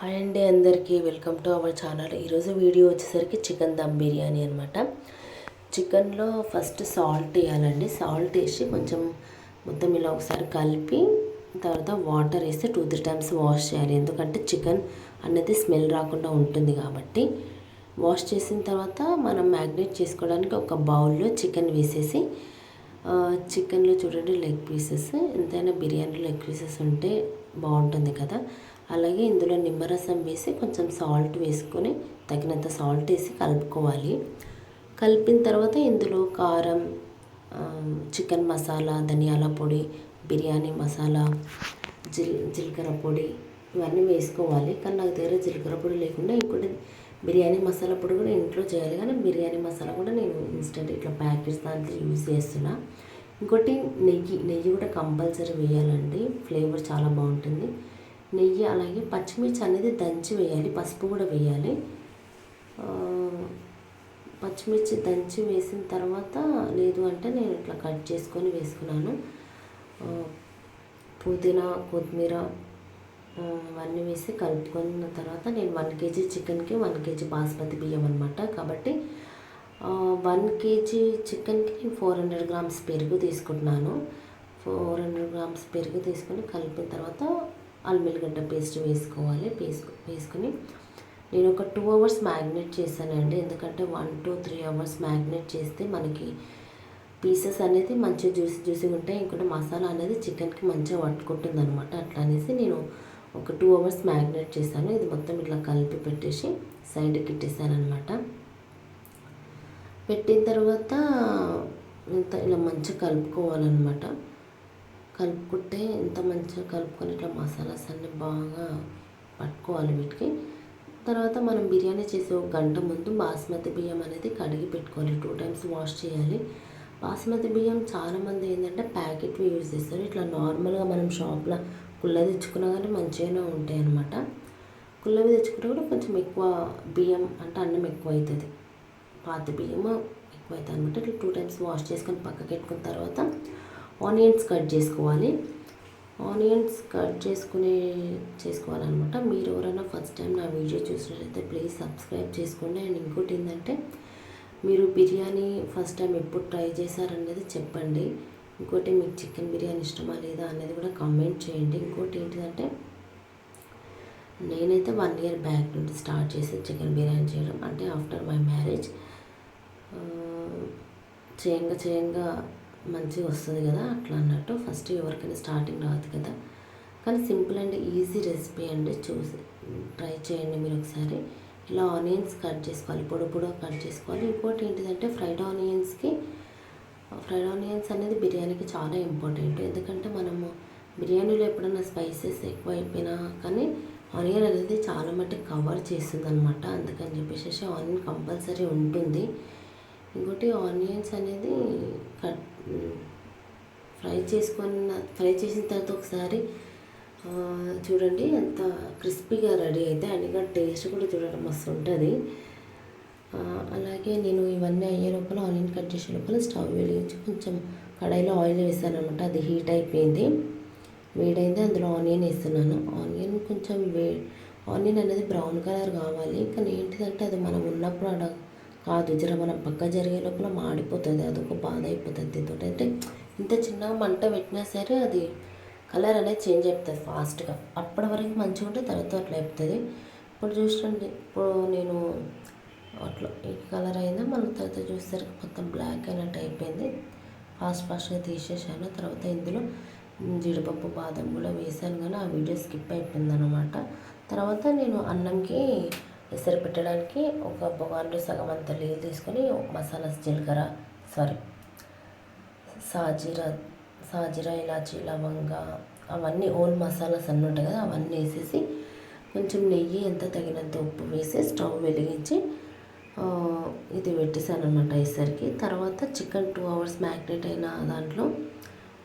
Hi అండి, అందరికీ welcome to our channel. ఈరోజు వీడియో వచ్చేసరికి చికెన్ దమ్ బిర్యానీ అనమాట. చికెన్లో ఫస్ట్ సాల్ట్ వేయాలండి. సాల్ట్ వేసి కొంచెం మొత్తం ఇలా ఒకసారి కలిపి తర్వాత వాటర్ వేసి 2-3 టైమ్స్ వాష్ చేయాలి. ఎందుకంటే చికెన్ అనేది స్మెల్ రాకుండా ఉంటుంది కాబట్టి. వాష్ చేసిన తర్వాత మనం మ్యాగ్నేట్ చేసుకోవడానికి ఒక బౌల్లో చికెన్ వేసేసి చికెన్లో చూడండి లెగ్ పీసెస్, ఎంతైనా బిర్యానీలో లెగ్ పీసెస్ ఉంటే బాగుంటుంది కదా. అలాగే ఇందులో నిమ్మరసం వేసి కొంచెం సాల్ట్ వేసుకొని తగినంత సాల్ట్ వేసి కలుపుకోవాలి. కలిపిన తర్వాత ఇందులో కారం, చికెన్ మసాలా, ధనియాల పొడి, బిర్యానీ మసాలా, జీలకర్ర పొడి ఇవన్నీ వేసుకోవాలి. కానీ నాకు దగ్గర జీలకర్ర పొడి లేకుండా ఇంకోటి బిర్యానీ మసాలా పొడి కూడా ఇంట్లో చేయాలి, కానీ బిర్యానీ మసాలా కూడా నేను ఇన్స్టెంట్ ఇట్లా ప్యాకెట్స్ దాంట్లో యూజ్ చేస్తున్నా. ఇంకోటి నెయ్యి కూడా కంపల్సరీ వేయాలండి, ఫ్లేవర్ చాలా బాగుంటుంది. నెయ్యి అలాగే పచ్చిమిర్చి అనేది దంచి వేయాలి, పసుపు కూడా వేయాలి. పచ్చిమిర్చి దంచి వేసిన తర్వాత లేదు అంటే నేను ఇట్లా కట్ చేసుకొని వేసుకున్నాను. పుదీనా, కొత్తిమీర అవన్నీ వేసి కలుపుకున్న తర్వాత నేను 1 kg చికెన్కి 1 kg బాస్మతి బియ్యం అనమాట. కాబట్టి 1 kg చికెన్కి నేను 400 grams పెరుగు తీసుకుంటున్నాను. 400 grams పెరుగు తీసుకొని కలిపిన తర్వాత అల్లం వెల్లిగడ్డ పేస్ట్ వేసుకోవాలి. వేసుకొని నేను ఒక 2 hours మ్యాగ్నేట్ చేశానండి. ఎందుకంటే 1 to 3 hours మ్యాగ్నేట్ చేస్తే మనకి పీసెస్ అనేది మంచిగా జ్యూసీగా ఉంటాయి. ఇంకోటి మసాలా అనేది చికెన్కి మంచిగా పట్టుకుంటుంది అనమాట. అట్లా అనేసి నేను ఒక 2 hours మ్యాగ్నేట్ చేశాను. ఇది మొత్తం ఇట్లా కలిపి పెట్టేసి సైడ్కి ఇట్టేసాను అనమాట. పెట్టిన తర్వాత ఇంత ఇలా మంచిగా కలుపుకోవాలన్నమాట. కలుపుకుంటే ఇంత మంచిగా కలుపుకొని ఇట్లా మసాలాస్ అన్నీ బాగా పట్టుకోవాలి వీటికి. తర్వాత మనం బిర్యానీ చేసే 1 గంట ముందు బాస్మతి బియ్యం అనేది కడిగి పెట్టుకోవాలి. 2 times వాష్ చేయాలి. బాస్మతి బియ్యం చాలామంది ఏంటంటే ప్యాకెట్వి యూజ్ చేస్తారు. ఇట్లా నార్మల్గా మనం షాప్లో కుళ్ళ తెచ్చుకున్నా కానీ మంచిగానే ఉంటాయి అన్నమాట. కుళ్ళవి తెచ్చుకుంటే కూడా కొంచెం ఎక్కువ బియ్యం అంటే అన్నం ఎక్కువ అవుతుంది, పాత బియ్యం ఎక్కువ అవుతుంది అనమాట. ఇట్లా 2 times వాష్ చేసుకొని పక్కకి పెట్టుకున్న తర్వాత ఆనియన్స్ కట్ చేసుకోవాలి. ఆనియన్స్ కట్ చేసుకోవాలన్నమాట. మీరు ఎవరైనా ఫస్ట్ టైం నా వీడియో చూసినట్లయితే ప్లీజ్ సబ్స్క్రైబ్ చేసుకోండి. అండ్ ఇంకోటి ఏంటంటే మీరు బిర్యానీ ఫస్ట్ టైం ఎప్పుడు ట్రై చేశారనేది చెప్పండి. ఇంకోటి మీకు చికెన్ బిర్యానీ ఇష్టమా లేదా అనేది కూడా కామెంట్ చేయండి. ఇంకోటి ఏంటిదంటే నేనైతే 1 year బ్యాక్ నుండి స్టార్ట్ చేసి చికెన్ బిర్యానీ చేయడం, అంటే ఆఫ్టర్ మై మ్యారేజ్. చేయంగా మంచిగా వస్తుంది కదా అట్లా అన్నట్టు. ఫస్ట్ ఎవరికైనా స్టార్టింగ్ రాదు కదా, కానీ సింపుల్ అండ్ ఈజీ రెసిపీ అండి. చూసి ట్రై చేయండి మీరు ఒకసారి. ఇలా ఆనియన్స్ కట్ చేసుకోవాలి, పొడి కట్ చేసుకోవాలి. ఇంకోటి ఏంటిదంటే ఫ్రైడ్ ఆనియన్స్ అనేది బిర్యానీకి చాలా ఇంపార్టెంట్. ఎందుకంటే మనము బిర్యానీలో ఎప్పుడైనా స్పైసెస్ ఎక్కువ అయిపోయినా కానీ ఆనియన్ అనేది చాలా మట్టుకు కవర్ చేస్తుంది అనమాట. అందుకని చెప్పేసి ఆనియన్ కంపల్సరీ ఉంటుంది. ఇంకోటి ఆనియన్స్ అనేది ఫ్రై చేసిన తర్వాత ఒకసారి చూడండి ఎంత క్రిస్పీగా రెడీ అయితే, అండ్ ఇంకా టేస్ట్ కూడా చూడడం మస్తు ఉంటుంది. అలాగే నేను ఇవన్నీ అయ్యే లోపల ఆనియన్ కట్ చేసే లోపల స్టవ్ వెలిగించి కొంచెం కడాయిలో ఆయిల్ వేసాను అనమాట. అది హీట్ అయిపోయింది, వేడైంది. అందులో ఆనియన్ వేస్తున్నాను. ఆనియన్ అనేది బ్రౌన్ కలర్ కావాలి. కానీ ఏంటిదంటే అది మనం ఉన్నప్పుడు అక్కడ కాదు, మనం పక్క జరిగే లోపల మాడిపోతుంది. అదొక బాధ అయిపోతుంది దీంతో. అంటే ఇంత చిన్నగా మంట పెట్టినా సరే అది కలర్ అనేది చేంజ్ అయిపోతుంది ఫాస్ట్గా. అప్పటి వరకు మంచిగా ఉంటే తర్వాత అట్లా అయిపోతుంది. ఇప్పుడు చూడండి, ఇప్పుడు నేను అట్లా ఈ కలర్ అయిందా, మళ్ళీ తర్వాత చూసేసరికి మొత్తం బ్లాక్ అయినట్టు అయిపోయింది. ఫాస్ట్గా తీసేసాను. తర్వాత ఇందులో జీడిపప్పు, బాదం కూడా వేసాను, కానీ ఆ వీడియో స్కిప్ అయిపోయింది అనమాట. తర్వాత నేను అన్నంకి ఎసరు పెట్టడానికి ఒక బగోన్లో సగం అంత నీళ్ళు తీసుకొని మసాలాస్ సాజీరా, ఇలాచి, లవంగా అవన్నీ ఓల్ మసాలాస్ అన్నీ ఉంటాయి కదా, అవన్నీ వేసేసి కొంచెం నెయ్యి ఎంత తగినంత ఉప్పు వేసి స్టవ్ వెలిగించి ఇది పెట్టేసాను అనమాట ఎసరికి. తర్వాత చికెన్ 2 hours మ్యాగ్నేట్ అయిన దాంట్లో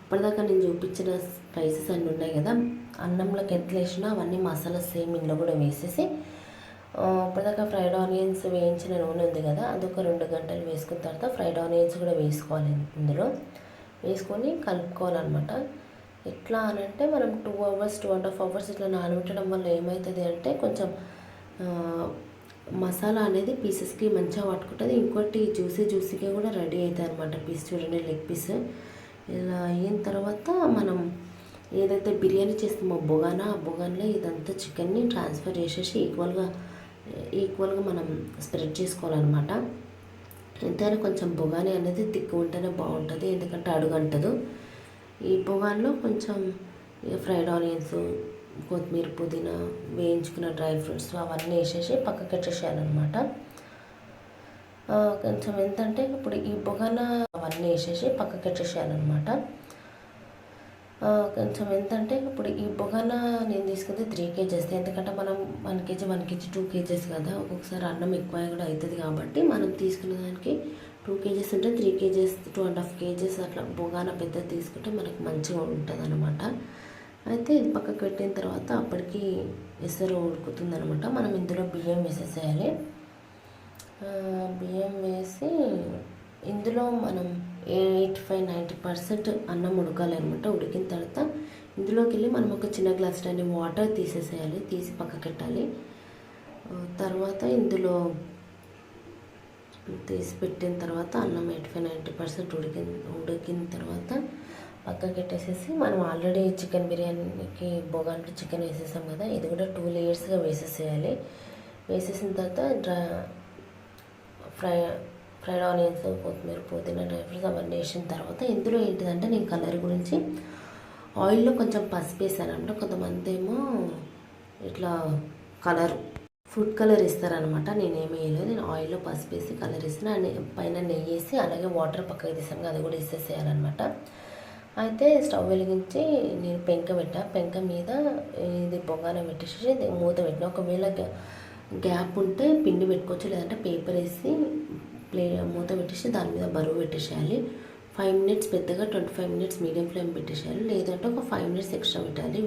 ఇప్పటిదాకా నేను చూపించిన స్పైసెస్ అన్నీ ఉన్నాయి కదా, అన్నంలోకి ఎట్లా వేసినా అవన్నీ మసాలాస్ సేమ్ ఇందులో కూడా వేసేసి ఇప్పటిదాకా ఫ్రైడ్ ఆనియన్స్ వేయించిన నూనె ఉంది కదా, అదొక 2 గంటలు వేసుకున్న తర్వాత ఫ్రైడ్ ఆనియన్స్ కూడా వేసుకోవాలి. ఇందులో వేసుకొని కలుపుకోవాలన్నమాట. ఎట్లా అని అంటే మనం 2 అవర్స్ 2.5 అవర్స్ ఇట్లా నానబెట్టడం వల్ల ఏమవుతుంది అంటే కొంచెం మసాలా అనేది పీసెస్కి మంచిగా పట్టుకుంటుంది. ఇంకోటి జ్యూసీగా కూడా రెడీ అవుతుంది అనమాట. పీస్ చూడండి, లెగ్ పీస్ ఇలా అయిన తర్వాత మనం ఏదైతే బిర్యానీ చేస్తామో ఆ బొగాన్లో ఇదంతా చికెన్ని ట్రాన్స్ఫర్ చేసేసి ఈక్వల్గా మనం స్ప్రెడ్ చేసుకోవాలన్నమాట. ఎంతైనా కొంచెం బొగాని అనేది తిక్కు ఉంటేనే బాగుంటుంది, ఎందుకంటే అడుగంటదు. ఈ బొగాన్లో కొంచెం ఫ్రైడ్ ఆనియన్స్, కొత్తిమీర, పుదీనా, వేయించుకున్న డ్రై ఫ్రూట్స్ అవన్నీ వేసేసి పక్కకి పెట్టేసేయాలన్నమాట. కొంచెం ఎంతంటే ఇప్పుడు ఈ బొగాన అవన్నీ వేసేసి పక్కకి పెట్టేసేయాలన్నమాట. కొంచెం ఎంతంటే ఇప్పుడు ఈ బొగాన నేను తీసుకుంటే 3 kgs, ఎందుకంటే మనం 1 kg 2 kgs కదా, ఒక్కొక్కసారి అన్నం ఎక్కువ కూడా అవుతుంది. కాబట్టి మనం తీసుకునే దానికి 2 kgs ఉంటే 3 kgs 2.5 kgs అట్లా బొగాన పెద్దది తీసుకుంటే మనకు మంచిగా ఉంటుంది అనమాట. అయితే ఇది పక్కకు పెట్టిన తర్వాత అప్పటికి ఎసరు ఉడుకుతుందనమాట. మనం ఇందులో బియ్యం వేసేసేయాలి. బియ్యం వేసి ఇందులో మనం 85-90% అన్నం ఉడకాలన్నమాట. ఉడికిన తర్వాత ఇందులోకి వెళ్ళి మనం ఒక చిన్న గ్లాస్ అన్ని వాటర్ తీసేసేయాలి, తీసి పక్కకి పెట్టాలి. తర్వాత ఇందులో తీసి పెట్టిన తర్వాత అన్నం 85-90% ఉడికిన తర్వాత పక్కకి పెట్టేసేసి మనం ఆల్రెడీ చికెన్ బిర్యానీకి బొగాన్లో చికెన్ వేసేసాం కదా, ఇది కూడా 2 లేయర్స్గా వేసేసేయాలి. వేసేసిన తర్వాత ఫ్రైడ్ ఆనియన్స్, కొత్తిమీర, పుదీనా, డ్రై ఫ్రూట్స్ అవన్నీ వేసిన తర్వాత ఇందులో ఏంటిదంటే నేను కలర్ గురించి ఆయిల్లో కొంచెం పసుపు వేసాను అనమాట. కొంతమంది ఏమో ఇట్లా ఫుడ్ కలర్ ఇస్తారనమాట. నేనేమి వేయలేదు, నేను ఆయిల్లో పసుపు వేసి కలర్ వేసిన, పైన నెయ్యి వేసి అలాగే వాటర్ పక్కకి తీసాను, అది కూడా వేసేసేయాలన్నమాట. అయితే స్టవ్ వెలిగించి నేను పెంక మీద ఇది బొగాన పెట్టేసి మూత పెట్టిన. ఒకవేళ గ్యాప్ ఉంటే పిండి పెట్టుకోవచ్చు, లేదంటే పేపర్ వేసి మూత పెట్టేసి దాని మీద బరువు పెట్టేసేయాలి. 5 minutes పెద్దగా, 25 minutes మీడియం ఫ్లేమ్ పెట్టేసేయాలి, లేదంటే ఒక 5 minutes ఎక్స్ట్రా పెట్టాలి.